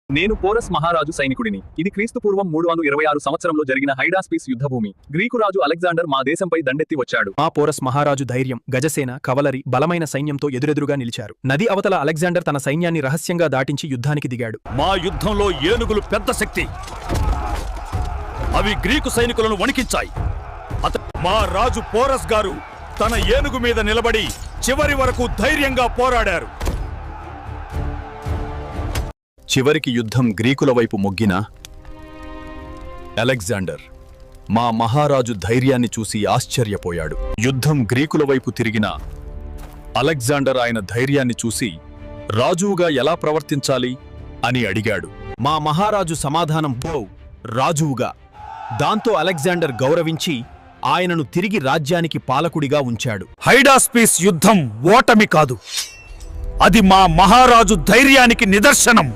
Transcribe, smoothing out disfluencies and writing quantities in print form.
నేను పోరస్ మహారాజు సైనికుడిని. ఇది క్రీస్తుపూర్వం 326 సంవత్సరంలో జరిగిన హైడాస్పీస్ యుద్ధభూమి. గ్రీకు రాజు అలెగ్జాండర్ మా దేశంపై దండెత్తి వచ్చాడు. మా పోరస్ మహారాజు ధైర్యం, గజసేన, కవలరి, బలమైన సైన్యంతో ఎదురెదురుగా నిలిచారు. నది అవతల అలెగ్జాండర్ తన సైన్యాన్ని రహస్యంగా దాటించి యుద్ధానికి దిగాడు. మా యుద్ధంలో ఏనుగులు పెద్ద శక్తి. అవి గ్రీకు సైనికులను వణికించాయి. మా రాజు పోరస్ గారు తన ఏనుగు మీద నిలబడి చివరి వరకు ధైర్యంగా పోరాడారు. చివరికి యుద్ధం గ్రీకుల వైపు మొగ్గిన అలెగ్జాండర్ మా మహారాజు ధైర్యాన్ని చూసి ఆశ్చర్యపోయాడు. యుద్ధం గ్రీకుల వైపు తిరిగిన అలెగ్జాండర్ ఆయన ధైర్యాన్ని చూసి రాజువుగా ఎలా ప్రవర్తించాలి అని అడిగాడు. మా మహారాజు సమాధానం రాజువుగా. దాంతో అలెగ్జాండర్ గౌరవించి ఆయనను తిరిగి రాజ్యానికి పాలకుడిగా ఉంచాడు. హైడాస్పీస్ యుద్ధం ఓటమి కాదు, అది మా మహారాజు ధైర్యానికి నిదర్శనం.